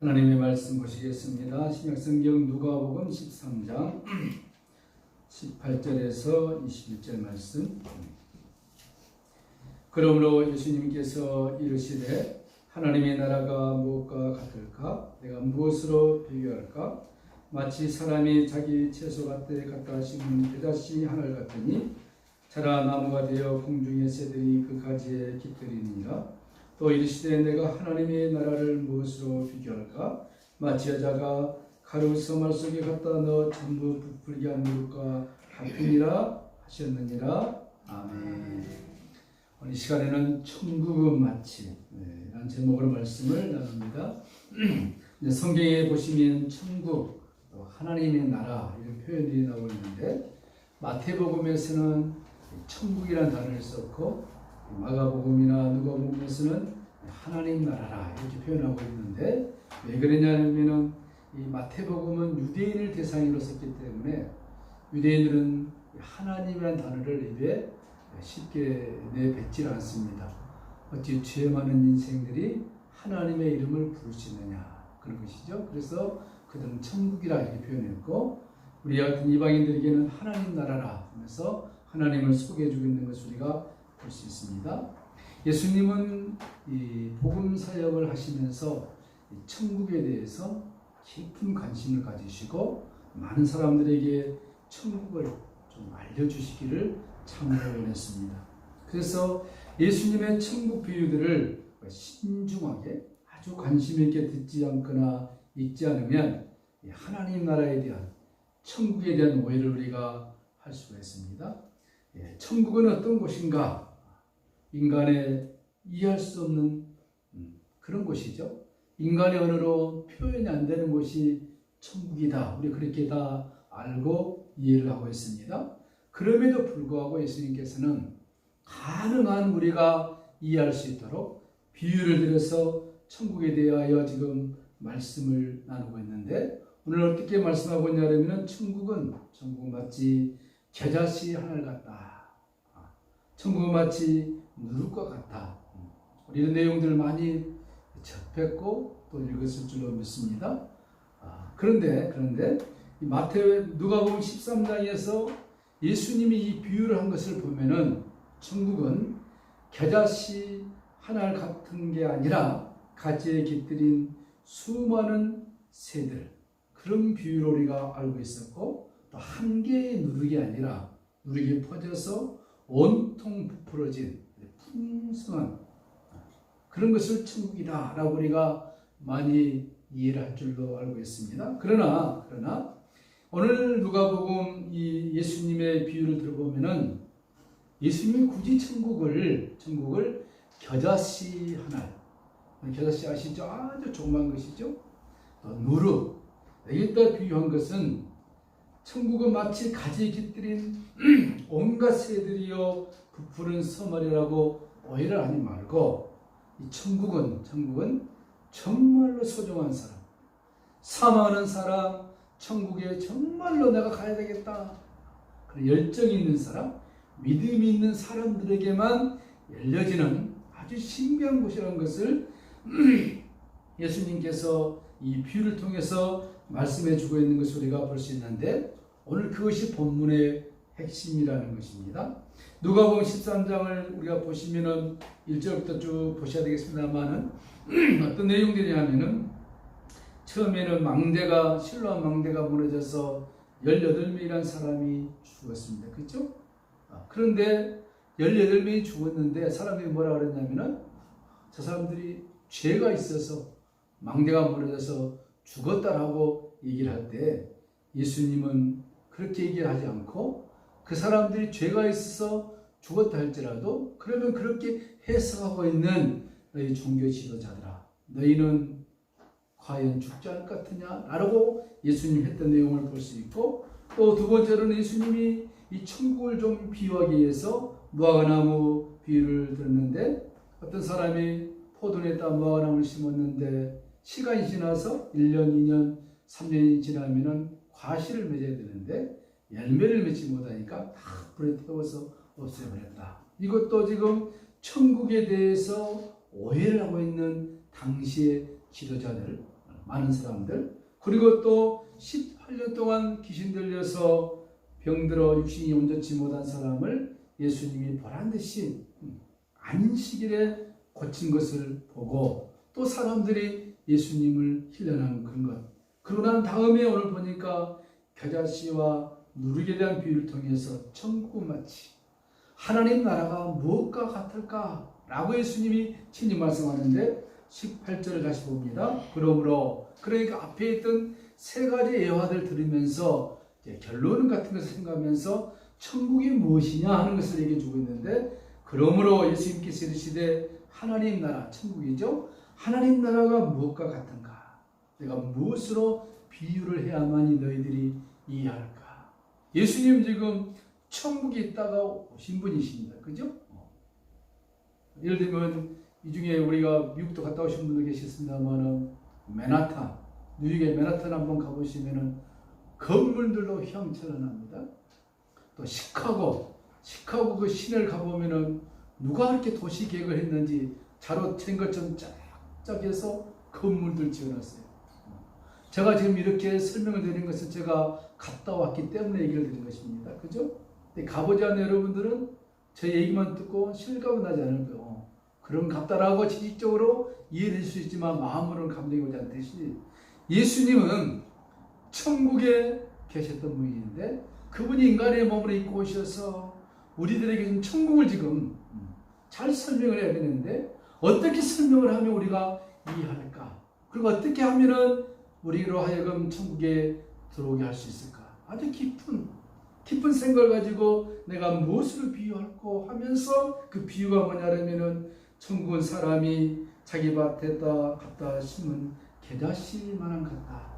하나님의 말씀 보시겠습니다. 신약성경 누가복음 13장 18절에서 21절 말씀. 그러므로 예수님께서 이르시되 하나님의 나라가 무엇과 같을까? 내가 무엇으로 비교할까? 마치 사람이 자기 채소밭에 갖다 심은 겨자씨 하나를 같으니 자라 나무가 되어 공중의 새들이 그 가지에 깃들이니라. 또 이르시되 내가 하나님의 나라를 무엇으로 비교할까? 마치 여자가 가루 서말 속에 갖다 넣어 전부 부풀게 한 물과 같으니라 하셨느니라. 아멘. 오늘 시간에는 천국은 마치 라는 제목으로 말씀을 나눕니다. 성경에 보시면 천국, 또 하나님의 나라 이런 표현들이 나오고 있는데 마태복음에서는 천국이라는 단어를 썼고 마가복음이나 누가복음에서는 하나님 나라라 이렇게 표현하고 있는데 왜 그러냐면은 이 마태복음은 유대인을 대상으로 썼기 때문에 유대인들은 하나님이라는 단어를 입에 쉽게 내뱉질 않습니다. 어찌 죄 많은 인생들이 하나님의 이름을 부를 수 있느냐 그런 것이죠. 그래서 그들은 천국이라 이렇게 표현했고 우리 같은 이방인들에게는 하나님 나라라 하면서 하나님을 소개해주고 있는 것을 우리가 볼 수 있습니다. 예수님은 이 복음 사역을 하시면서 천국에 대해서 깊은 관심을 가지시고 많은 사람들에게 천국을 좀 알려주시기를 참으로 원했습니다. 그래서 예수님의 천국 비유들을 신중하게 아주 관심 있게 듣지 않거나 읽지 않으면 하나님 나라에 대한 천국에 대한 오해를 우리가 할 수가 있습니다. 천국은 어떤 곳인가? 인간의 이해할 수 없는 그런 곳이죠. 인간의 언어로 표현이 안 되는 곳이 천국이다. 우리 그렇게 다 알고 이해를 하고 있습니다. 그럼에도 불구하고 예수님께서는 가능한 우리가 이해할 수 있도록 비유를 들여서 천국에 대하여 지금 말씀을 나누고 있는데 오늘 어떻게 말씀하고 있냐면 천국은 마치 겨자씨 하나를 같다. 천국은 마치 누룩과 같다. 이런 내용들을 많이 접했고 또 읽었을 줄로 믿습니다. 그런데 누가복음 13장에서 예수님이 이 비유를 한 것을 보면은 천국은 겨자씨 하나 같은 게 아니라 가지에 깃들인 수많은 새들 그런 비유로 우리가 알고 있었고 또 한 개의 누룩이 아니라 누룩이 퍼져서 온통 부풀어진 풍성한 그런 것을 천국이다 라고 우리가 많이 이해를 할 줄로 알고 있습니다. 그러나 오늘 누가복음 이 예수님의 비유를 들어보면은 예수님이 굳이 천국을 겨자씨 하나, 겨자씨 아시죠? 아주 조그만 것이죠. 누룩 여기다 비유한 것은 천국은 마치 가지에 깃들인 온갖 새들이여 부푸른 서말이라고 오해를 하지 말고 이 천국은 정말로 소중한 사람, 사랑하는 사람, 천국에 정말로 내가 가야 되겠다 그런 열정이 있는 사람, 믿음이 있는 사람들에게만 열려지는 아주 신비한 곳이라는 것을 예수님께서 이 비유를 통해서 말씀해 주고 있는 것을 우리가 볼 수 있는데 오늘 그것이 본문의 핵심이라는 것입니다. 누가복음 13장을 우리가 보시면은 1절부터 쭉 보셔야 되겠습니다만은 어떤 내용들이냐면은 처음에는 실로암 망대가 무너져서 18명이라는 사람이 죽었습니다. 그렇죠? 그런데 18명이 죽었는데 사람들이 뭐라 그랬냐면은 저 사람들이 죄가 있어서 망대가 무너져서 죽었다라고 얘기를 할 때 예수님은 그렇게 얘기를 하지 않고 그 사람들이 죄가 있어서 죽었다 할지라도 그러면 그렇게 해석하고 있는 너희 종교 지도자들아 너희는 과연 죽지 않을 것 같으냐 라고 예수님 했던 내용을 볼 수 있고 또 두 번째로는 예수님이 이 천국을 좀 비유하기 위해서 무화과나무 비유를 들었는데 어떤 사람이 포도에다 무화과나무를 심었는데 시간이 지나서 1년, 2년, 3년이 지나면은 과실을 맺어야 되는데 열매를 맺지 못하니까 다 불에 태워서 없애버렸다. 이것도 지금 천국에 대해서 오해를 하고 있는 당시의 지도자들 많은 사람들, 그리고 또 18년 동안 귀신 들려서 병들어 육신이 온전치 못한 사람을 예수님이 보란듯이 안식일에 고친 것을 보고 또 사람들이 예수님을 힐련하는 그런 것. 그러고 난 다음에 오늘 보니까 겨자씨와 누룩에 대한 비유를 통해서 천국은 마치 하나님 나라가 무엇과 같을까? 라고 예수님이 친히 말씀하는데 18절을 다시 봅니다. 그러니까 앞에 있던 세 가지 예화들 들으면서 결론 같은 것을 생각하면서 천국이 무엇이냐 하는 것을 얘기해 주고 있는데, 그러므로 예수님께서 이르시되 하나님 나라, 천국이죠. 하나님 나라가 무엇과 같은가? 내가 무엇으로 비유를 해야만이 너희들이 이해할까? 예수님 지금 천국에 있다가 오신 분이십니다. 그죠? 예를 들면 이 중에 우리가 미국도 갔다 오신 분들 계셨습니다만은 맨하탄, 뉴욕의 맨하탄 한번 가보시면은 건물들로 휘황찬란합니다. 또 시카고 그 시내를 가보면은 누가 그렇게 도시 계획을 했는지 자로 챈 것처럼 쫙쫙해서 건물들 지어놨어요. 제가 지금 이렇게 설명을 드리는 것은 제가 갔다 왔기 때문에 얘기를 드린 것입니다. 그죠? 근데 가보지 않은 여러분들은 제 얘기만 듣고 실감은 나지 않을 거예요. 그럼 갔다라고 지식적으로 이해될 수 있지만 마음으로는 감동이 오지 않듯이 예수님은 천국에 계셨던 분인데 그분이 인간의 몸으로 입고 오셔서 우리들에게 지금 천국을 지금 잘 설명을 해야 되는데 어떻게 설명을 하면 우리가 이해할까? 그리고 어떻게 하면은 우리로 하여금 천국에 들어오게 할 수 있을까? 아주 깊은 생각을 가지고 내가 무엇을 비유할까 하면서 그 비유가 뭐냐면은 천국은 사람이 자기 밭에다 갖다 심은 겨자씨만한 같다.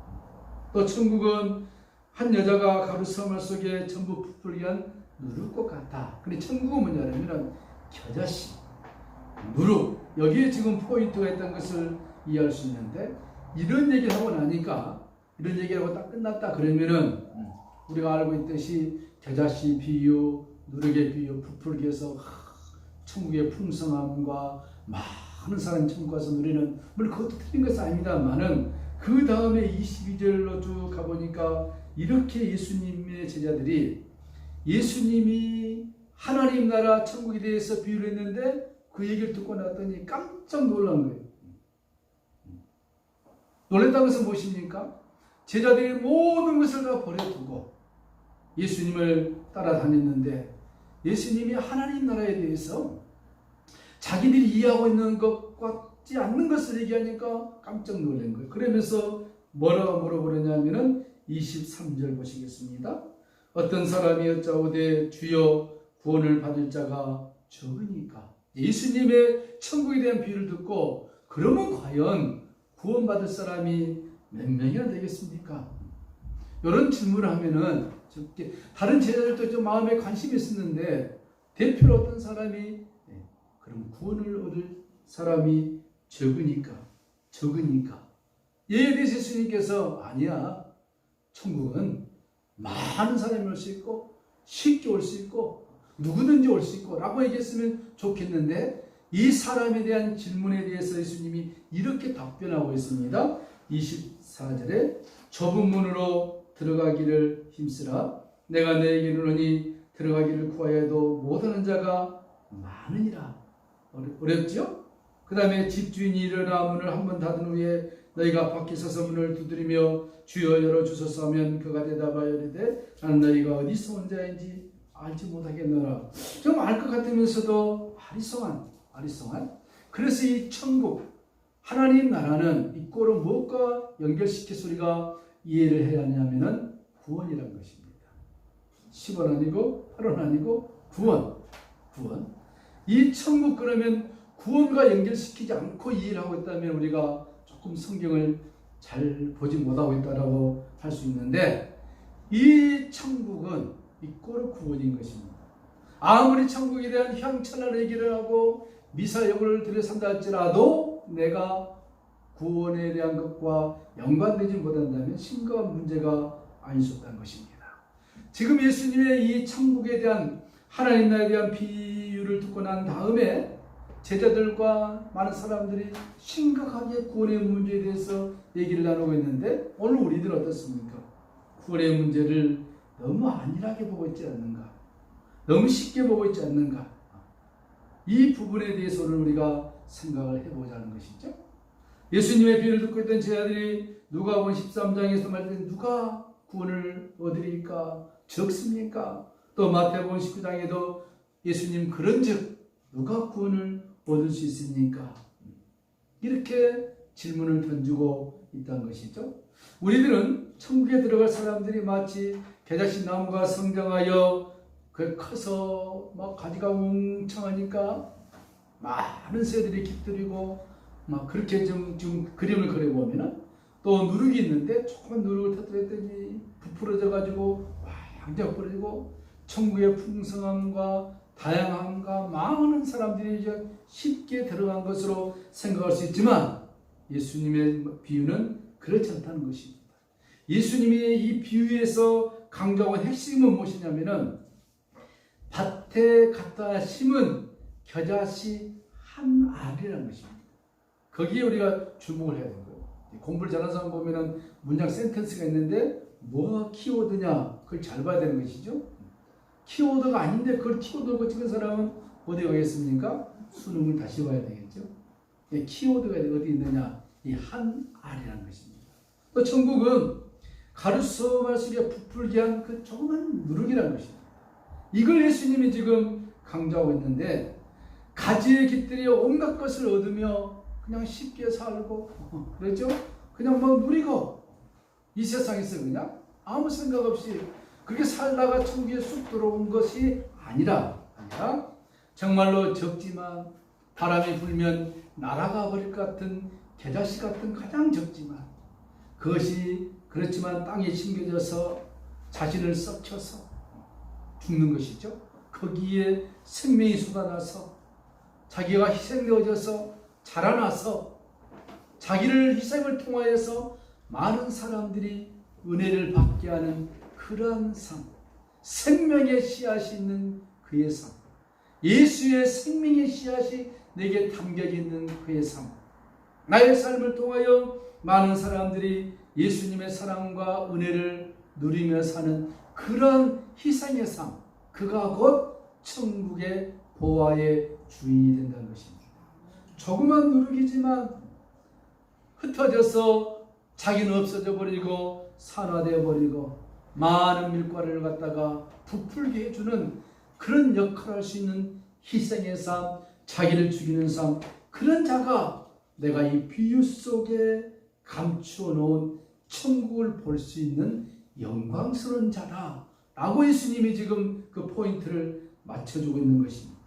또 천국은 한 여자가 가루 서말 속에 전부 부풀게 한 누룩꽃 같다. 근데 천국은 뭐냐면 겨자씨, 누룩, 여기에 지금 포인트가 있다는 것을 이해할 수 있는데, 이런 얘기를 하고 나니까 이런 얘기하고 딱 끝났다 그러면은 우리가 알고 있듯이 겨자씨 비유, 누룩의 비유, 부풀게 해서 천국의 풍성함과 많은 사람이 천국 가서 누리는, 물론 그것도 틀린 것은 아닙니다만은 그 다음에 22절로 쭉 가보니까 이렇게 예수님의 제자들이 예수님이 하나님 나라 천국에 대해서 비유를 했는데 그 얘기를 듣고 나더니 깜짝 놀란 거예요. 놀랐다는 것은 무엇입니까? 제자들이 모든 것을 다 버려두고 예수님을 따라다녔는데 예수님이 하나님 나라에 대해서 자기들이 이해하고 있는 것 같지 않는 것을 얘기하니까 깜짝 놀란 거예요. 그러면서 뭐라고 물어보느냐면은 23절 보시겠습니다. 어떤 사람이 여짜오되 주여 구원을 받을 자가 적으니까. 예수님의 천국에 대한 비유를 듣고 그러면 과연 구원받을 사람이 몇 명이나 되겠습니까? 이런 질문을 하면은 다른 제자들도 좀 마음에 관심이 있었는데 대표로 어떤 사람이 그럼 구원을 얻을 사람이 적으니까 이에 대해서 예수님께서 아니야, 천국은 많은 사람이 올 수 있고 쉽게 올 수 있고 누구든지 올 수 있고 라고 얘기했으면 좋겠는데 이 사람에 대한 질문에 대해서 예수님이 이렇게 답변하고 있습니다. 24절에 좁은 문으로 들어가기를 힘쓰라. 내가 너에게 이르노니 들어가기를 구하여도 못하는 자가 많으니라. 어렵죠? 그 다음에 집주인이 일어나 문을 한번 닫은 후에 너희가 밖에 서서 문을 두드리며 주여 열어주소서 하면 그가 대답하여 이르되 나는 너희가 어디서 온 자인지 알지 못하겠노라. 좀 알 것 같으면서도 아리송한. 그래서 이 천국, 하나님 나라는 이 꼴을 무엇과 연결시켜서 우리가 이해를 해야 하냐면은 구원이라는 것입니다. 10원 아니고 8원 아니고 구원. 이 천국, 그러면 구원과 연결시키지 않고 이해를 하고 있다면 우리가 조금 성경을 잘 보지 못하고 있다고 할 수 있는데, 이 천국은 이 꼴의 구원인 것입니다. 아무리 천국에 대한 향찬란 얘기를 하고 미사여구를 들여산다 할지라도 내가 구원에 대한 것과 연관되지 못한다면 심각한 문제가 아닐 수 없다는 것입니다. 지금 예수님의 이 천국에 대한 하나님 나라에 대한 비유를 듣고 난 다음에 제자들과 많은 사람들이 심각하게 구원의 문제에 대해서 얘기를 나누고 있는데 오늘 우리들 어떻습니까? 구원의 문제를 너무 안일하게 보고 있지 않는가? 너무 쉽게 보고 있지 않는가? 이 부분에 대해서 오늘 우리가 생각을 해보자는 것이죠. 예수님의 비유를 듣고 있던 제자들이 누가복음 13장에서 말했던 누가 구원을 얻으리까? 적습니까? 또 마태복음 19장에도 예수님 그런즉 누가 구원을 얻을 수 있습니까? 이렇게 질문을 던지고 있다는 것이죠. 우리들은 천국에 들어갈 사람들이 마치 겨자씨 나무가 성장하여 그 커서 막 가지가 웅창하니까 많은 새들이 깃들이고 막 그렇게 좀 그림을 그려보면은 또 누룩이 있는데 조그만 누룩을 터뜨렸더니 부풀어져 가지고 왕창 부러지고 천국의 풍성함과 다양함과 많은 사람들이 이제 쉽게 들어간 것으로 생각할 수 있지만 예수님의 비유는 그렇지 않다는 것입니다. 예수님이 이 비유에서 강조한 핵심은 무엇이냐면은 밭에 갖다 심은 겨자씨 한 알이라는 것입니다. 거기에 우리가 주목을 해야 되는 거예요. 공부를 잘하는 사람 보면은 문장 센텐스가 있는데 뭐가 키워드냐 그걸 잘 봐야 되는 것이죠. 키워드가 아닌데 그걸 키워드로 찍은 사람은 어디 가겠습니까? 수능을 다시 봐야 되겠죠. 키워드가 어디 있느냐? 이 한 알이라는 것입니다. 또 천국은 가루수말 속에 부풀게 한 그 조그만 누룩이라는 것입니다. 이걸 예수님이 지금 강조하고 있는데 가지의 깃들이 온갖 것을 얻으며 그냥 쉽게 살고 그렇죠? 그냥 막 누리고 이 세상에서 그냥 아무 생각 없이 그렇게 살다가 천국에 쑥 들어온 것이 아니라 정말로 적지만 바람이 불면 날아가 버릴 것 같은 겨자씨 같은 가장 적지만 그것이 그렇지만 땅에 심겨져서 자신을 썩혀서 죽는 것이죠. 거기에 생명이 쏟아나서 자기가 희생되어져서 자라나서 자기를 희생을 통하여서 많은 사람들이 은혜를 받게 하는 그러한 삶, 생명의 씨앗이 있는 그의 삶, 예수의 생명의 씨앗이 내게 담겨 있는 그의 삶, 나의 삶을 통하여 많은 사람들이 예수님의 사랑과 은혜를 누리며 사는 그런 희생의 삶, 그가 곧 천국의 보화의 주인이 된다는 것입니다. 조그만 누룩이지만 흩어져서 자기는 없어져 버리고 산화되어 버리고 많은 밀가루를 갖다가 부풀게 해주는 그런 역할을 할 수 있는 희생의 삶, 자기를 죽이는 삶, 그런 자가 내가 이 비유 속에 감추어 놓은 천국을 볼 수 있는 영광스러운 자다 라고 예수님이 지금 그 포인트를 맞춰주고 있는 것입니다.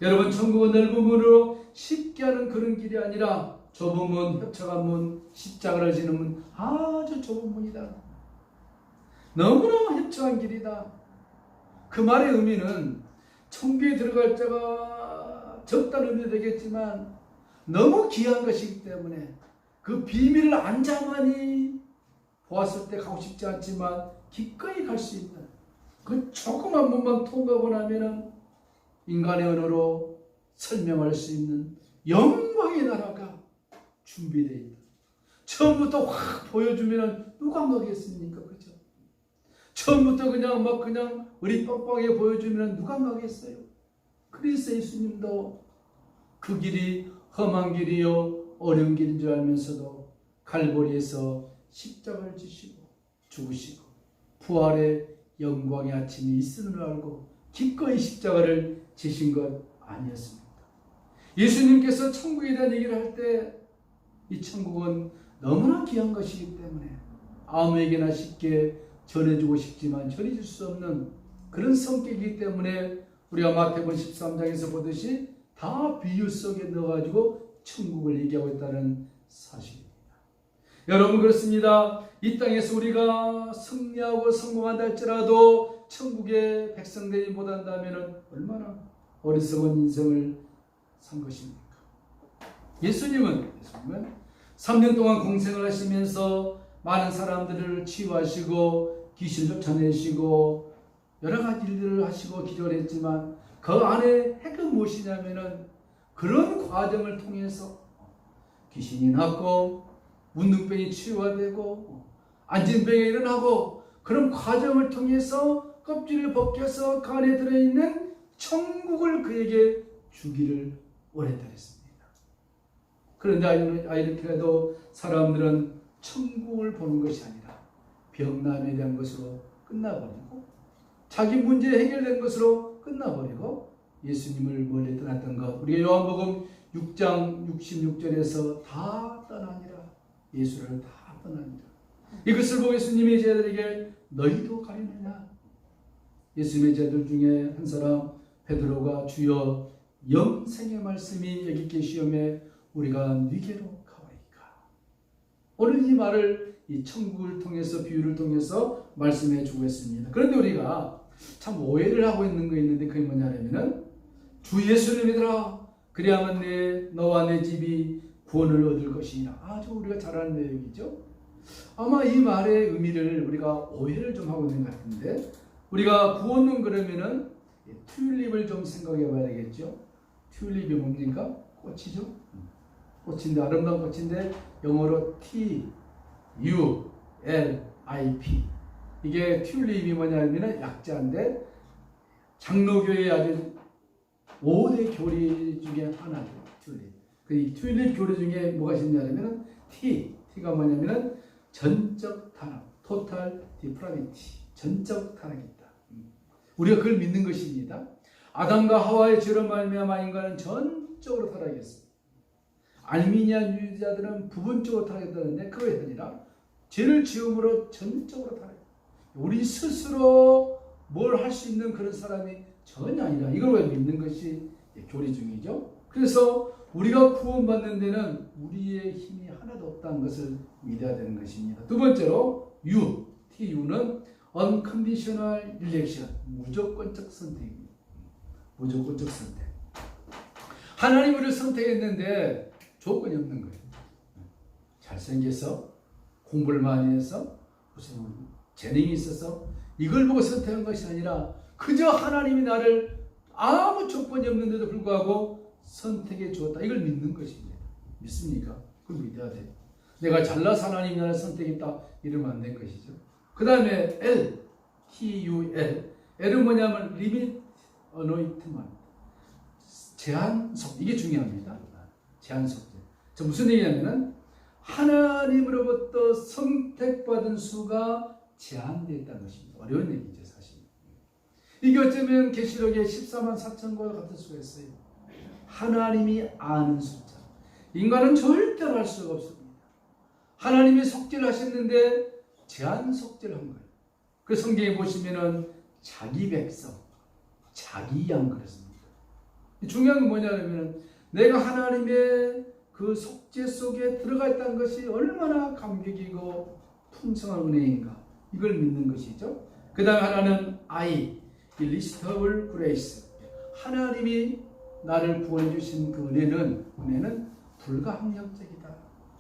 여러분, 천국은 넓은 문으로 쉽게 하는 그런 길이 아니라 좁은 문, 협착한 문, 십자가를 지는 문, 아주 좁은 문이다. 너무나 협착한 길이다. 그 말의 의미는 천국에 들어갈 자가 적다는 의미도 되겠지만 너무 귀한 것이기 때문에 그 비밀을 앉아만이 보았을 때 가고 싶지 않지만 기꺼이 갈 수 있다. 그 조그만 문만 통과하고 나면은 인간의 언어로 설명할 수 있는 영광의 나라가 준비되어 있다. 처음부터 확 보여주면은 누가 가겠습니까? 그죠? 처음부터 그냥 으리빵빵하게 보여주면 누가 가겠어요? 그래서 예수님도 그 길이 험한 길이요 어려운 길인 줄 알면서도 갈보리에서 십자가를 지시고 죽으시고 부활의 영광의 아침이 있음을 알고 기꺼이 십자가를 지신 것 아니었습니까? 예수님께서 천국에 대한 얘기를 할 때 이 천국은 너무나 귀한 것이기 때문에 아무에게나 쉽게 전해주고 싶지만 전해줄 수 없는 그런 성격이기 때문에 우리가 마태복음 13장에서 보듯이 다 비유 속에 넣어가지고 천국을 얘기하고 있다는 사실입니다. 여러분, 그렇습니다. 이 땅에서 우리가 승리하고 성공한다 할지라도 천국의 백성들이 못한다면 얼마나 어리석은 인생을 산 것입니까? 예수님은 3년 동안 공생을 하시면서 많은 사람들을 치유하시고 귀신 쫓아내시고 여러 가지 일들을 하시고 기도를 했지만 그 안에 핵은 무엇이냐면은 그런 과정을 통해서 귀신이 낫고 문둥병이 치유가 되고 안진병이 일어나고 그런 과정을 통해서 껍질을 벗겨서 그 안에 들어있는 천국을 그에게 주기를 원했다 했습니다. 그런데 아이렇게라도 사람들은 천국을 보는 것이 아니라 병남에 대한 것으로 끝나버리고 자기 문제 해결된 것으로 끝나버리고 예수님을 멀리 떠났던 것. 우리가 요한복음 6장 66절에서 다 떠나니라. 예수를 다 떠나니라. 이것을 보고 예수님이 제자들에게 너희도 가리느냐? 예수님의 제자들 중에 한 사람 베드로가 주여 영생의 말씀이 여기 계시오매 우리가 네게로 가오리까. 오늘 이 말을 이 천국을 통해서 비유를 통해서 말씀해 주고 있습니다. 그런데 우리가 참 오해를 하고 있는 거 있는데 그게 뭐냐면은 주 예수를 믿으라 그리하면 너와 내 집이 구원을 얻을 것이니라. 아주 우리가 잘 아는 내용이죠. 아마 이 말의 의미를 우리가 오해를 좀 하고 있는 것 같은데 우리가 구원은 그러면은 튤립을 좀 생각해 봐야 되겠죠. 튤립이 뭡니까? 꽃이죠. 꽃인데 아름다운 꽃인데 영어로 T-U-L-I-P 이게 튤립이 뭐냐면 약자인데 장로교의 아주 5대 교리 중에 하나죠. 튤립. 그 튤립 교리 중에 뭐가 있냐면 T가 뭐냐면 전적 탄압, 토탈 디프라비티, 전적 탄압이 있다. 우리가 그걸 믿는 것입니다. 아담과 하와의 죄로 말미암아 인간은 전적으로 타락했습니다. 알미니안 유대자들은 부분적으로 타락했다는데 그게 아니라 죄를 지음으로 전적으로 타락했다. 우리 스스로 뭘 할 수 있는 그런 사람이 전혀 아니라 이걸 믿는 것이 교리 중이죠. 그래서 우리가 구원받는 데는 우리의 힘이 하나도 없다는 것을 믿어야 되는 것입니다. 두 번째로 TU는 unconditional election, 무조건적 선택입니다. 무조건적 선택. 하나님 우리를 선택했는데 조건이 없는 거예요. 잘생겨서, 공부를 많이 해서, 무슨 재능이 있어서 이걸 보고 선택한 것이 아니라 그저 하나님이 나를 아무 조건이 없는데도 불구하고 선택해 주었다. 이걸 믿는 것입니다. 믿습니까? 그걸 믿어야 돼요. 내가 잘나서 하나님이 나를 선택했다. 이러면 안 된 것이죠. 그 다음에 L, T-U-L. L은 뭐냐면 Limit Anointment. 제한속. 이게 중요합니다. 제한속죄. 저 무슨 얘기냐면은 하나님으로부터 선택받은 수가 제한되어 있다는 것입니다. 어려운 얘기죠, 사실. 이게 어쩌면 계시록의 14만 4천과 같을 수가 있어요. 하나님이 아는 숫자. 인간은 절대로 할 수가 없습니다. 하나님이 속죄를 하셨는데 제한 속죄를 한 거예요. 그 성경에 보시면은 자기 백성, 자기 양 그랬습니다. 중요한 건 뭐냐면 내가 하나님의 그 속죄 속에 들어가 있다는 것이 얼마나 감격이고 풍성한 은혜인가. 이걸 믿는 것이죠. 그 다음에 하나는 I, irresistible grace. 하나님이 나를 구원해 주신 그 은혜는 불가항력적이다.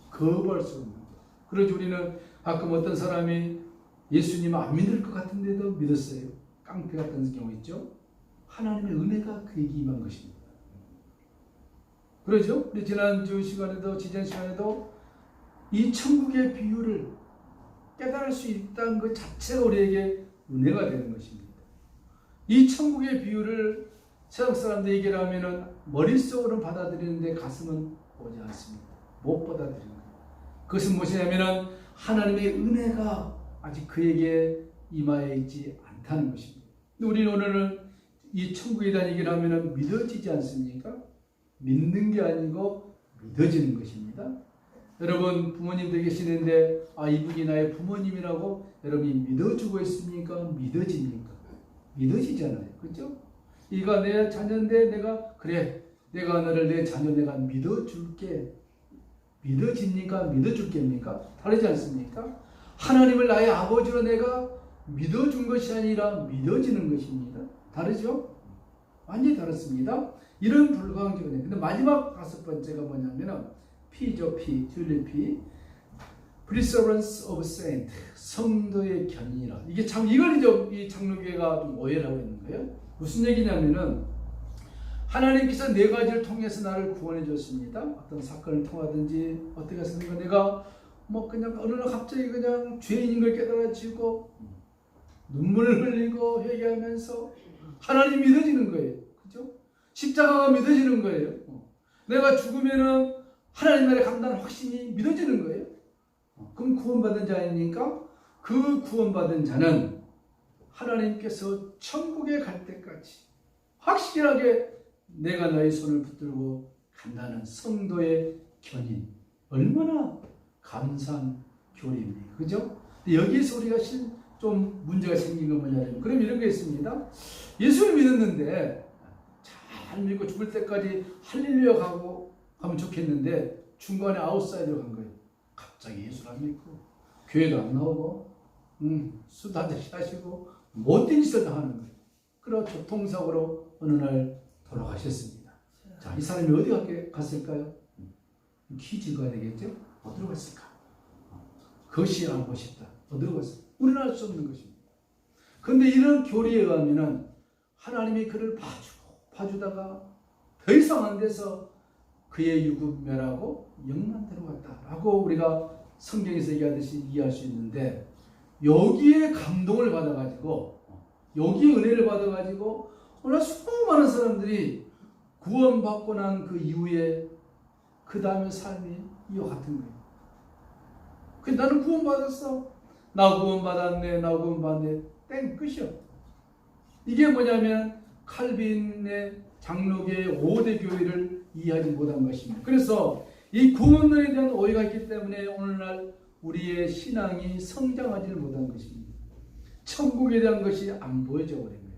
거부할 수 없는 것. 그래서 우리는 가끔 어떤 사람이 예수님 안 믿을 것 같은데도 믿었어요. 깡패 같은 경우 있죠. 하나님의 은혜가 그에게 임한 것입니다. 그러죠? 우리 지난주 시간에도 지난 시간에도 이 천국의 비유를 깨달을 수 있다는 것 자체가 우리에게 은혜가 되는 것입니다. 이 천국의 비유를 세상 사람들에게 하면은 머릿속으로는 받아들이는데 가슴은 오지 않습니다. 못 받아들이는 거예요. 그것은 무엇이냐면은 하나님의 은혜가 아직 그에게 임하여 있지 않다는 것입니다. 근데 우리는 오늘은 이 천국에 대한 얘기를 하면은 믿어지지 않습니까? 믿는 게 아니고 믿어지는 것입니다. 여러분 부모님들 계시는데 이분이 나의 부모님이라고 여러분이 믿어주고 있습니까? 믿어집니까? 믿어지잖아요. 그렇죠? 이가 내 자녀인데 내가 너를 내 자녀 내가 믿어줄게. 믿어집니까? 믿어줄게입니까? 다르지 않습니까? 하나님을 나의 아버지로 내가 믿어준 것이 아니라 믿어지는 것입니다. 다르죠? 완전히 다릅니다. 이런 불가항적이네. 근데 마지막 5번째가 뭐냐면은 P죠. 튤립 P. Perseverance of Saint. 성도의 견인이라. 이게 참 이걸 이 장로교회가 좀 오해를 하고 있는 거예요. 무슨 얘기냐면은 하나님께서 4가지를 통해서 나를 구원해 줬습니다. 어떤 사건을 통하든지 어떻게 해서 내가 뭐 그냥 어느 날 갑자기 그냥 죄인인 걸 깨달아지고 눈물을 흘리고 회개하면서 하나님 믿어지는 거예요. 그죠? 십자가가 믿어지는 거예요. 내가 죽으면은 하나님 나라에 간다는 확신이 믿어지는 거예요. 그럼 구원받은 자이니까 그 구원받은 자는 하나님께서 천국에 갈 때까지 확실하게 내가 너의 손을 붙들고 간다는 성도의 견인, 얼마나 감사한 교리입니까? 그죠? 여기에서 우리가 좀 문제가 생긴 건 뭐냐면, 그럼 이런 게 있습니다. 예수를 믿었는데 잘 믿고 죽을 때까지 할렐루야 가면 좋겠는데 중간에 아웃사이드로 간 거예요. 갑자기 예수를 안 믿고 교회도 안 나오고 술 한잔 하시고 못된 짓을 다 하는 거예요. 그리고 교통사고로 어느 날 돌아가셨습니다. 자, 이 사람이 어디 갔을까요? 퀴즈 가야 되겠죠? 어디로 갔을까? 그것이 알고 싶다. 어디로 갔을까? 우리는 알 수 없는 것입니다. 그런데 이런 교리에 의하면 하나님이 그를 봐주다가 더 이상 안 돼서 그의 유급멸하고 영만 들어갔다라고 우리가 성경에서 얘기하듯이 이해할 수 있는데, 여기에 감동을 받아가지고 여기에 은혜를 받아가지고 오늘 수많은 사람들이 구원받고 난 그 이후에 그 다음에 삶이 이와 같은 거예요. 나는 구원받았어. 나 구원받았네. 나 구원받네. 땡, 끝이요. 이게 뭐냐면 칼빈의 장로교의 5대 교리를 이해하지 못한 것입니다. 그래서 이 구원론에 대한 오해가 있기 때문에 오늘날 우리의 신앙이 성장하지를 못한 것입니다. 천국에 대한 것이 안 보여져 버린 거예요.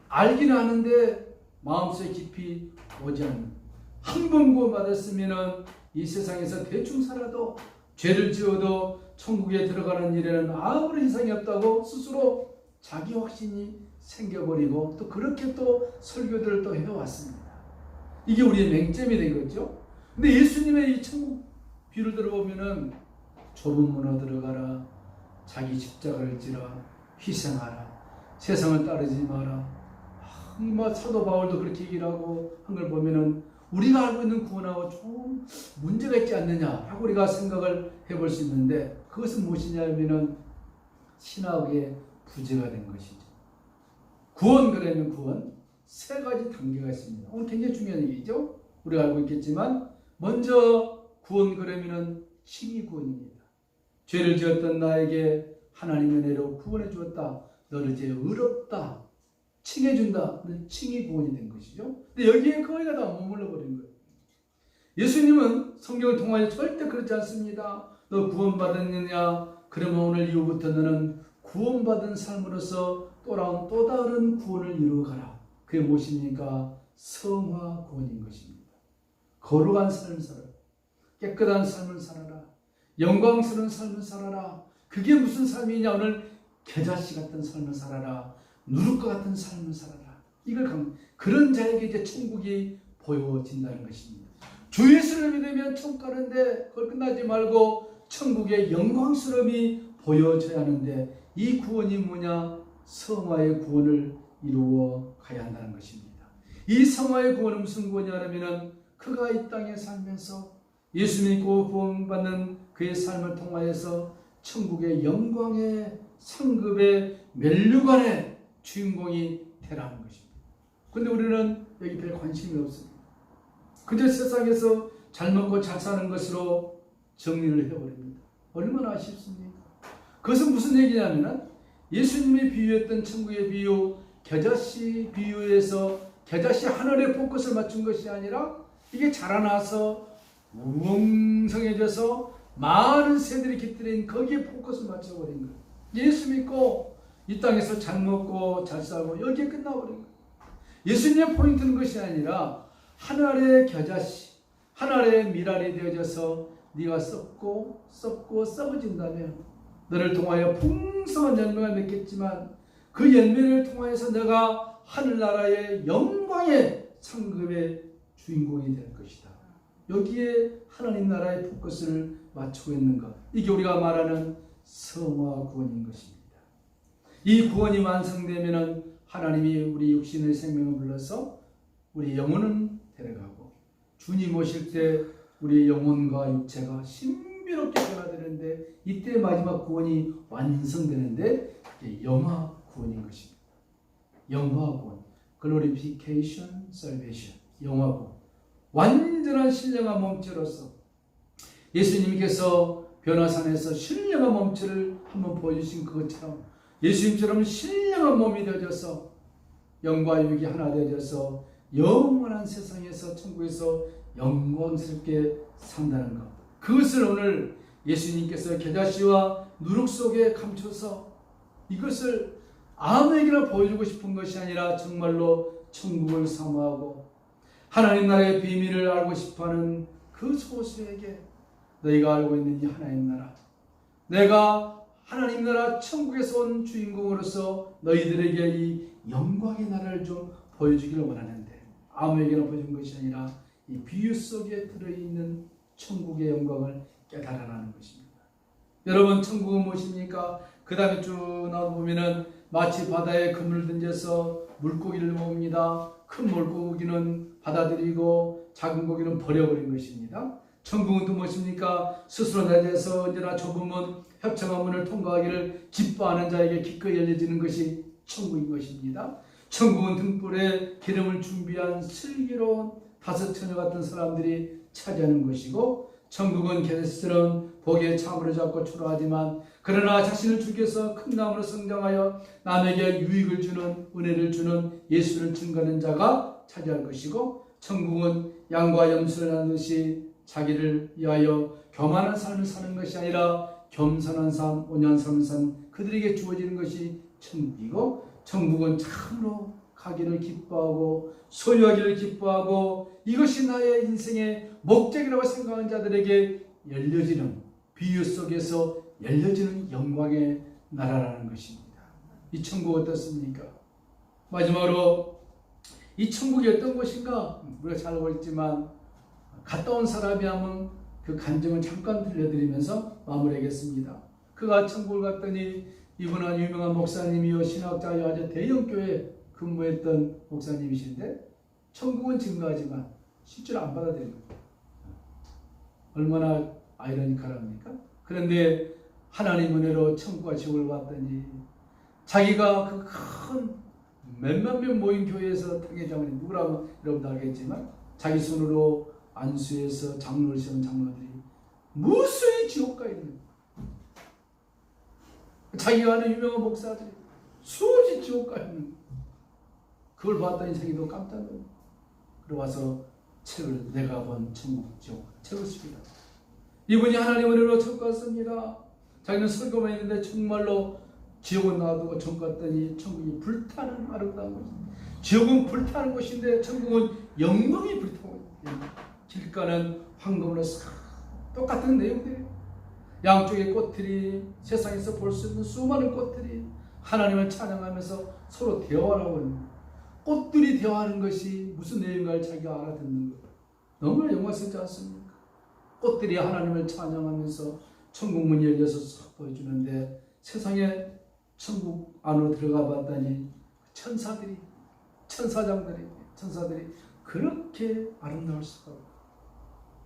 알기는 아는데 마음속에 깊이 오지 않는. 한 번 구원받았으면 이 세상에서 대충 살아도 죄를 지어도 천국에 들어가는 일에는 아무런 이상이 없다고 스스로 자기 확신이 생겨버리고 또 그렇게 또 설교들을 또 해왔습니다. 이게 우리의 맹점이 된 거죠. 근데 예수님의 이 천국 비유를 들어보면은 좁은 문으로 들어가라, 자기 십자가를 지라, 희생하라, 세상을 따르지 마라. 사도 바울도 그렇게 얘기를 하고 한 걸 보면은 우리가 알고 있는 구원하고 좀 문제가 있지 않느냐 하고 우리가 생각을 해볼 수 있는데, 그것은 무엇이냐면은 신학의 부재가 된 것이죠. 구원, 그러면 구원 세 가지 단계가 있습니다. 오늘 굉장히 중요한 얘기죠. 우리가 알고 있겠지만 먼저 구원, 그러면은 칭의 구원입니다. 죄를 지었던 나에게 하나님의 은혜로 구원해 주었다. 너를 이제 의롭다, 칭해준다. 칭의 구원이 된 것이죠. 근데 여기에 거기가 다 머물러 버린 거예요. 예수님은 성경을 통하여 절대 그렇지 않습니다. 너 구원받았느냐? 그러면 오늘 이후부터 너는 구원받은 삶으로서 돌아온 또 다른 구원을 이루어가라. 그게 무엇입니까? 성화 구원인 것입니다. 거룩한 삶을 살아라. 깨끗한 삶을 살아라. 영광스러운 삶을 살아라. 그게 무슨 삶이냐? 오늘 겨자씨 같은 삶을 살아라. 누룩과 같은 삶을 살아라. 그런 자에게 이제 천국이 보여진다는 것입니다. 주 예수를 믿으면 천국 가는데 그걸 끝나지 말고 천국의 영광스러움이 보여져야 하는데, 이 구원이 뭐냐? 성화의 구원을 이루어 가야 한다는 것입니다. 이 성화의 구원은 무슨 구원이냐면 그가 이 땅에 살면서 예수 믿고 구원받는 그의 삶을 통하여서 천국의 영광의 상급의 면류관의 주인공이 되라는 것입니다. 그런데 우리는 여기 별 관심이 없습니다. 그저 세상에서 잘 먹고 잘 사는 것으로 정리를 해버립니다. 얼마나 아쉽습니까? 그것은 무슨 얘기냐면 예수님이 비유했던 천국의 비유, 겨자씨 비유에서 겨자씨 하늘에 포커스를 맞춘 것이 아니라 이게 자라나서 웅성해져서 많은 새들이 깃들인 거기에 포커스를 맞춰버린 거예요. 예수 믿고 이 땅에서 잘 먹고 잘 살고 여기에 끝나버린 거예요. 예수님의 포인트는 것이 아니라 하늘의 겨자씨, 하늘의 밀알이 되어져서 네가 썩고 썩어진다면 너를 통하여 풍성한 열매가 맺겠지만 그 열매를 통하여서 내가 하늘나라의 영광의 상급의 주인공이 될 것이다. 여기에 하나님 나라의 포커스를 맞추고 있는 것, 이게 우리가 말하는 성화 구원인 것입니다. 이 구원이 완성되면 하나님이 우리 육신의 생명을 불러서 우리 영혼은 데려가고 주님 오실 때 우리 영혼과 육체가 풍미롭게 변화되는데 이때 마지막 구원이 완성되는데 그게 영화 구원인 것입니다. 영화 구원, glorification, salvation, 영화 구원. 완전한 신령한 몸체로서 예수님께서 변화산에서 신령한 몸체를 한번 보여주신 그것처럼 예수님처럼 신령한 몸이 되어져서 영과 육이 하나 되어져서 영원한 세상에서 천국에서 영광스럽게 산다는 것. 그것을 오늘 예수님께서 겨자씨와 누룩 속에 감춰서 이것을 아무에게나 보여주고 싶은 것이 아니라 정말로 천국을 사모하고 하나님 나라의 비밀을 알고 싶어하는 그 소수에게 너희가 알고 있는 이 하나님 나라, 내가 하나님 나라 천국에서 온 주인공으로서 너희들에게 이 영광의 나라를 좀 보여주기를 원하는데 아무에게나 보여준 것이 아니라 이 비유 속에 들어있는 천국의 영광을 깨달아라는 것입니다. 여러분, 천국은 무엇입니까? 그 다음에 쭉 나와보면은 마치 바다에 그물을 던져서 물고기를 모읍니다. 큰 물고기는 받아들이고 작은 고기는 버려버린 것입니다. 천국은 또 무엇입니까? 스스로 낮아서 언제나 좁은 문, 협착한 문을 통과하기를 기뻐하는 자에게 기꺼이 열려지는 것이 천국인 것입니다. 천국은 등불에 기름을 준비한 슬기로운 다섯 처녀 같은 사람들이 차지하는 것이고, 천국은 게스트는 보기에 참으로 작고 초라하지만 그러나 자신을 죽여서 큰 나무로 성장하여 남에게 유익을 주는, 은혜를 주는 예수를 증거하는 자가 차지할 것이고, 천국은 양과 염소를 나누듯이 자기를 위하여 교만한 삶을 사는 것이 아니라 겸손한 삶, 온유한 삶 그들에게 주어지는 것이 천국이고, 천국은 참으로 가기를 기뻐하고 소유하기를 기뻐하고 이것이 나의 인생의 목적이라고 생각하는 자들에게 열려지는, 비유 속에서 열려지는 영광의 나라라는 것입니다. 이 천국 어떻습니까? 마지막으로 이 천국이 어떤 곳인가? 우리가 잘 알고 있지만 갔다 온 사람이 하면 그 간증을 잠깐 들려드리면서 마무리하겠습니다. 그가 천국을 갔더니 이분은 유명한 목사님이요 신학자요 아주 대형교회 근무했던 목사님이신데 천국은 증거하지만 실제로 안 받아들인 거예요. 얼마나 아이러니컬합니까? 그런데 하나님 은혜로 천국과 지옥을 봤더니 자기가 그 큰 몇만 명 모인 교회에서 당회장이 누구라고 여러분도 알겠지만 자기 손으로 안수해서 장로를 세운 장로들이 무수히 지옥 가 있는, 자기가 아는 유명한 목사들이 수없이 지옥 가 있는, 그걸 봤더니 자기도 깜짝 놀랐어요. 그러고 와서 책을, 내가 본 천국 지옥 책을 씁니다. 이분이 하나님 은혜로 천국 갔습니다. 자기는 설교만 했는데 정말로 지옥은 놔두고 천국 갔더니 천국이 불타는 아름다운 곳입니다. 지옥은 불타는 곳인데 천국은 영광이 불타고 있습니다. 길가는 황금으로 싹 똑같은 내용들이에요. 양쪽에 꽃들이, 세상에서 볼 수 있는 수많은 꽃들이 하나님을 찬양하면서 서로 대화를 하고 있는 거예요. 꽃들이 대화하는 것이 무슨 내용인가를 자기가 알아듣는 거예요. 너무나 영광스럽지 않습니까? 꽃들이 하나님을 찬양하면서 천국 문이 열려서 싹 보여주는데 세상에 천국 안으로 들어가 봤더니 천사들이, 천사들이 그렇게 아름다울 수가 없고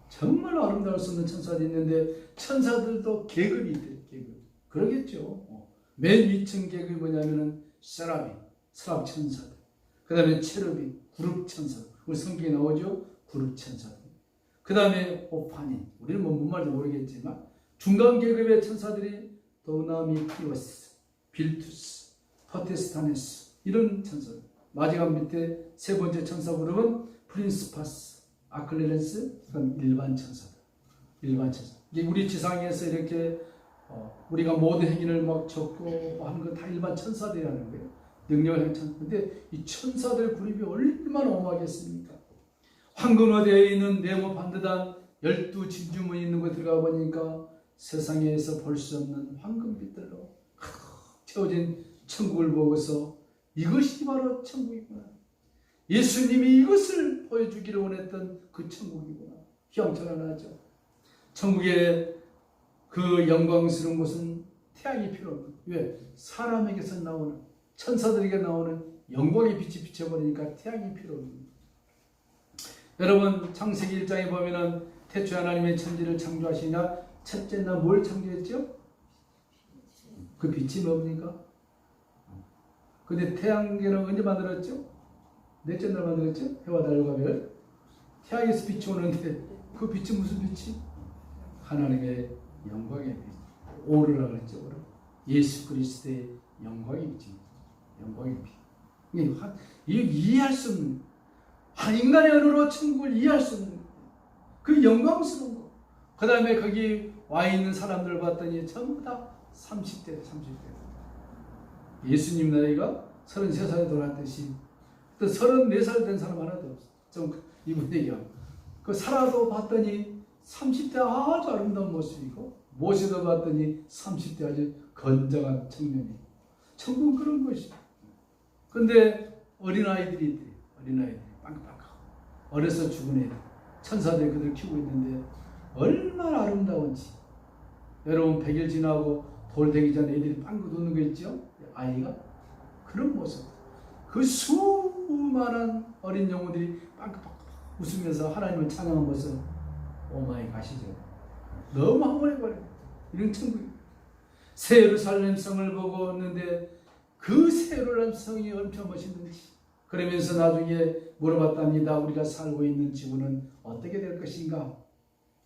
정말로 아름다울 수 없는 천사들이 있는데 천사들도 계급이 있대요. 계급. 그러겠죠. 맨 위층 계급이 뭐냐면은 세라빔, 서랍 천사들. 그 다음에 체르빔, 구룹 천사들. 우리 성경에 나오죠. 구룹 천사들. 그 다음에 오파닌. 우리는 뭔 말인지 모르겠지만 중간 계급의 천사들이 도나미티오스, 빌투스, 포테스타네스 이런 천사들. 마지막 밑에 세 번째 천사 그룹은 프린스파스, 아클레렌스, 그럼 일반 천사들. 일반 천사. 이게 우리 지상에서 이렇게 우리가 모든 행위를 막 적고 하는 건 다 일반 천사들이라는 거예요. 능력을 한 천사. 근데 이 천사들 그룹이 얼마나 어마하겠습니까? 황금으로 되어 있는 네모 반듯한 12진주문이 있는 곳에 들어가 보니까 세상에서 볼 수 없는 황금빛들로 채워진 천국을 보고서 이것이 바로 천국이구나. 예수님이 이것을 보여주기를 원했던 그 천국이구나. 휘황찬란하죠. 천국의 그 영광스러운 곳은 태양이 필요 없는. 왜? 사람에게서 나오는, 천사들에게 나오는 영광의 빛이 비춰버리니까 태양이 필요 없는. 여러분 창세기 1장에 보면은 태초에 하나님의 천지를 창조하시냐 첫째 날 뭘 창조했죠? 그 빛이 뭡니까? 근데 태양계는 언제 만들었죠? 넷째 날 만들었죠? 해와 달과 별. 태양에서 빛이 오는데 그 빛이 무슨 빛이? 하나님의 영광의 빛. 오르라 그랬죠. 오르. 예수 그리스도의 영광의 빛입니다. 영광의 빛. 이게 이해할 수 없는, 인간의 언어로 천국을 이해할 수 없는 그 영광스러운 거. 그 다음에 거기 와 있는 사람들 봤더니 전부 다 30대. 예수님 나이가 33살에 돌아왔듯이 또 34살 된 사람 하나도 없어. 좀 이분 얘기하고. 그 사라도 봤더니 30대 아주 아름다운 모습이고, 모세도 봤더니 30대 아주 건장한 청년이고. 천국은 그런 것이야. 근데 어린아이들이 빵긋빵긋하고 어려서 죽은 애들, 천사들이 그들 키우고 있는데 얼마나 아름다운지. 여러분 100일 지나고 돌 되기 전에 애들이 빵긋 웃는 거 있죠? 아이가 그런 모습. 그 수많은 어린 영혼들이 빵긋빵긋 웃으면서 하나님을 찬양한 모습. 오마이 가시죠. 너무 황홀해버려요. 이런 천국입니다. 새 예루살렘 성을 보고 왔는데 그 새 예루살렘 성이 얼마나 멋있는지. 그러면서 나중에 물어봤답니다. 우리가 살고 있는 지구는 어떻게 될 것인가?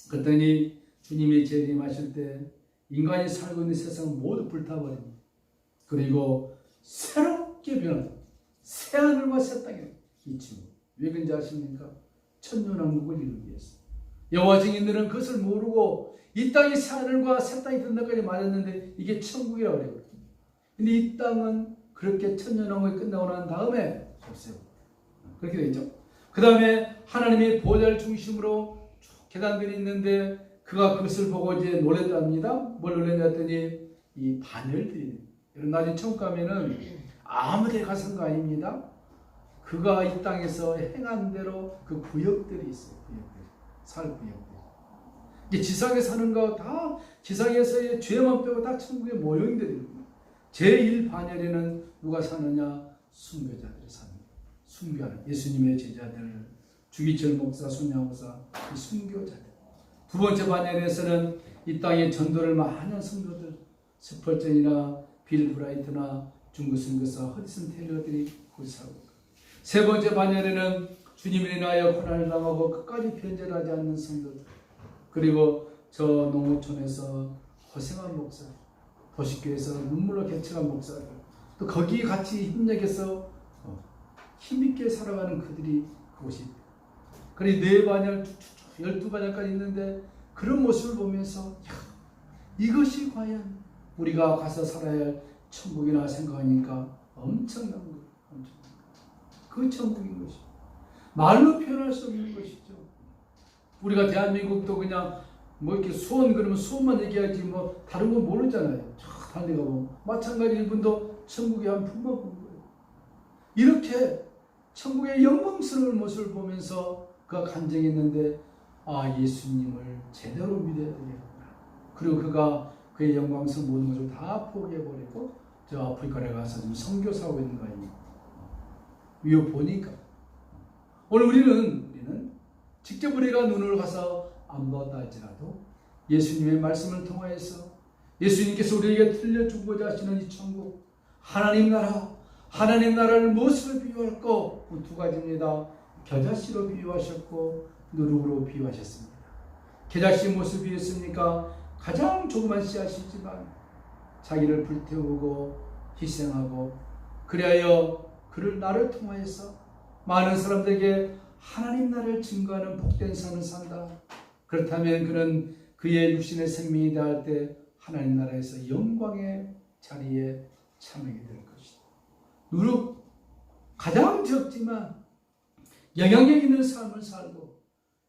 그랬더니 주님이 재림하실 때 인간이 살고 있는 세상은 모두 불타버립니다. 그리고 새롭게 변한 새 하늘과 새 땅이 있죠. 왜 그런지 아십니까? 천년왕국을 이루기 위해서. 여호와 증인들은 그것을 모르고 이 땅이 새 하늘과 새 땅이 된다까지 말했는데 이게 천국이라고 그래요. 근데 이 땅은 그렇게 천년왕국이 끝나고 난 다음에 없어요. 그렇게 되죠. 그 다음에 하나님의 보좌를 중심으로 계단들이 있는데 그가 그것을 보고 이제 놀랬답니다. 뭘 놀랬냐 했더니 이 반열들이. 여러분 나중에 천국 가면은 아무 데 가서는 거 아닙니다. 그가 이 땅에서 행한 대로 그 구역들이 있어요. 구역들. 살 구역들. 이게 지상에 사는 거 다 지상에서의 죄만 빼고 다 천국의 모형들입니다. 제1반열에는 누가 사느냐? 순교자들이 삽니다. 순교하는 예수님의 제자들, 주기철 목사, 손야 목사, 이 순교자들. 두 번째 반열에서는 이 땅에 전도를 많이 한 성도들, 스펄전이나 빌 브라이트나 중국 선교사 허디슨 테일러들이 거기 살고 있고. 세 번째 반열에는 주님을 인하여 고난을 당하고 끝까지 변절하지 않는 성도들. 그리고 저 농어촌에서 고생한 목사, 도시교회에서 눈물로 개척한 목사들, 또 거기에 같이 협력해서 힘있게 살아가는 그들이 그곳이. 그리고 4반열, 12반열까지 있는데 그런 모습을 보면서 이것이 과연 우리가 가서 살아야 할 천국이나 생각하니까 엄청난 거예요. 그 천국인 것이죠. 말로 표현할 수 없는 것이죠. 우리가 대한민국도 그냥 뭐 이렇게 수원 그러면 수원만 얘기하지 뭐 다른 건 모르잖아요. 다른 데 가보면 마찬가지 일본도 천국의 한 품만 보는 거예요. 이렇게 천국의 영광스러운 모습을 보면서 그가 간증했는데 예수님을 제대로 믿어야 되겠구나. 그리고 그가 그의 영광스러운 모든 것을 다 포기해버리고 저 아프리카에 가서 지금 선교사하고 있는 거 아닙니까? 이거 보니까 오늘 우리는 직접 우리가 눈을 가서 안 봤다 할지라도 예수님의 말씀을 통하여서 예수님께서 우리에게 들려주고자 하시는 이 천국, 하나님 나라를 무엇으로 비유할까? 두 가지입니다. 겨자씨로 비유하셨고 누룩으로 비유하셨습니다. 겨자씨 무엇을 비유했습니까? 가장 조그만 씨앗이지만 자기를 불태우고 희생하고 그리하여 나를 통하여서 많은 사람들에게 하나님 나라를 증거하는 복된 삶을 산다. 그렇다면 그는 그의 육신의 생명이 다할 때 하나님 나라에서 영광의 자리에 참여하게 될 것이다. 누룩 가장 적지만 영향력 있는 삶을 살고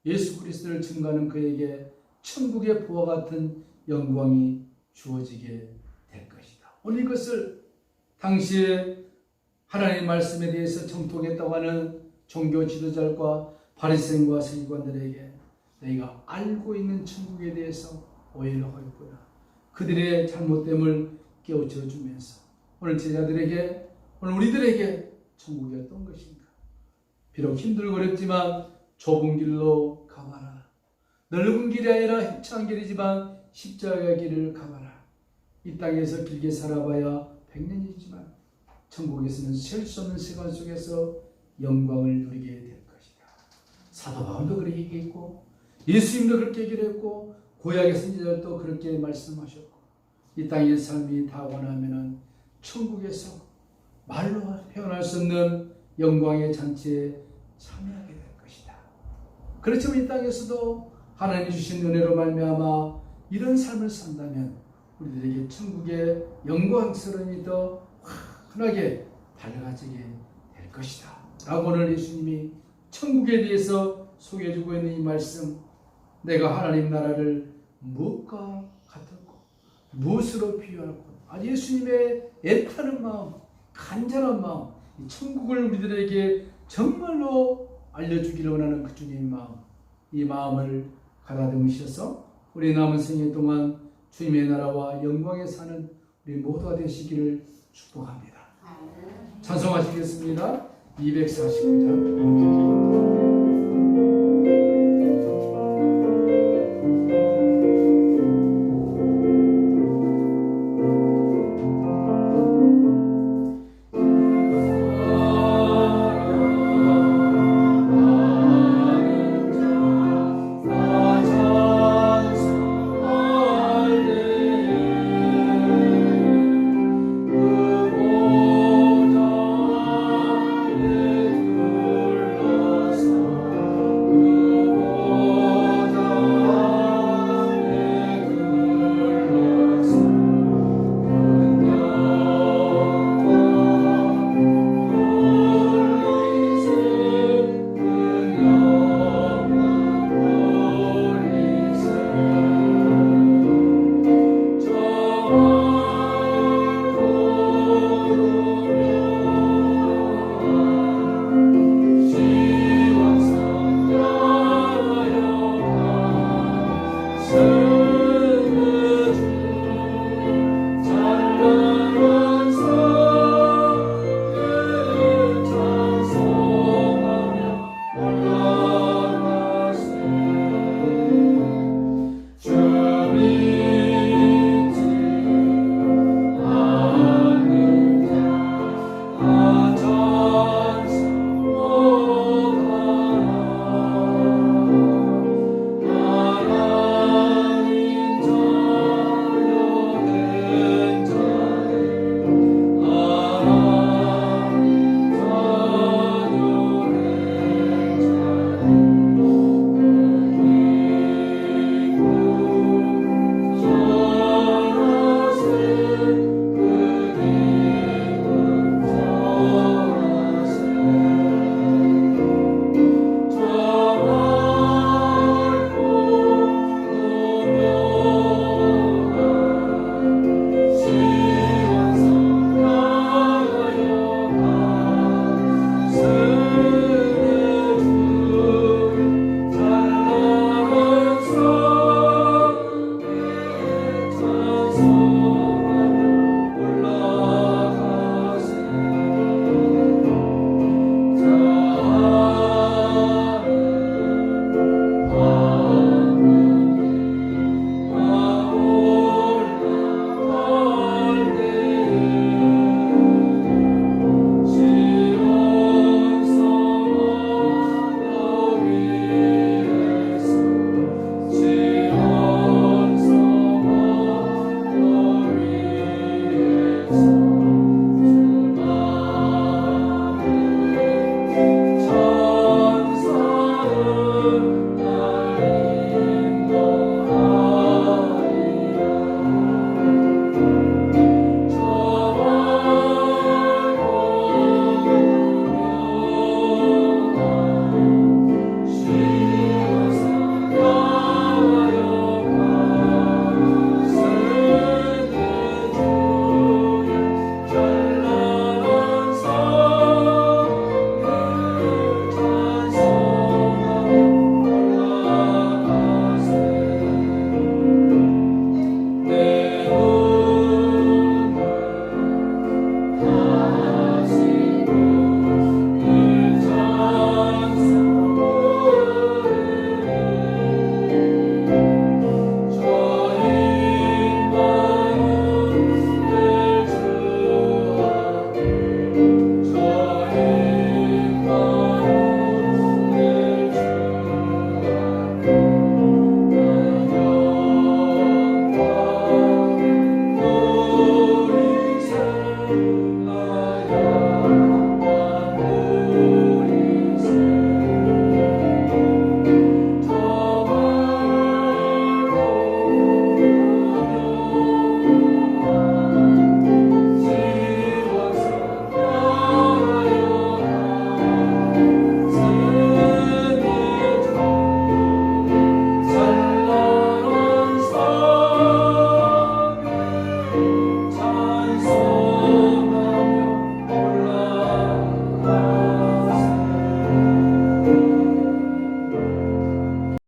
예수 그리스도를 증거하는 그에게 천국의 부와 같은 영광이 주어지게 될 것이다. 오늘 이것을 당시에 하나님의 말씀에 대해서 정통했다고 하는 종교 지도자들과 바리새인과 서기관들에게 너희가 알고 있는 천국에 대해서 오해를 하였구나. 그들의 잘못됨을 깨우쳐 주면서 오늘 제자들에게, 오늘 우리들에게 천국이 어떤 것인가? 비록 힘들고 어렵지만 좁은 길로 가봐라. 넓은 길이 아니라 협착한 길이지만 십자가 길을 가봐라. 이 땅에서 길게 살아봐야 100년이지만 천국에서는 셀 수 없는 시간 속에서 영광을 누리게 될 것이다. 사도 바울도 그렇게 얘기했고 예수님도 그렇게 얘기를 했고 구약의 선지자들도 그렇게 말씀하셨고 이 땅의 삶이 다 원하면은 천국에서 말로 표현할 수 없는 영광의 잔치에 참여하게 될 것이다. 그렇지만 이 땅에서도 하나님이 주신 은혜로 말미암아 이런 삶을 산다면 우리들에게 천국의 영광스러움이 더 환하게 밝아지게 될 것이다. 라고 오늘 예수님이 천국에 대해서 소개해주고 있는 이 말씀, 내가 하나님 나라를 무엇과 같을까? 무엇으로 비유할까? 아주 예수님의 애타는 마음, 간절한 마음, 이 천국을 우리들에게 정말로 알려주기를 원하는 그 주님의 마음, 이 마음을 가다듬으셔서 우리 남은 생애 동안 주님의 나라와 영광에 사는 우리 모두가 되시기를 축복합니다. 찬송하시겠습니다. 249장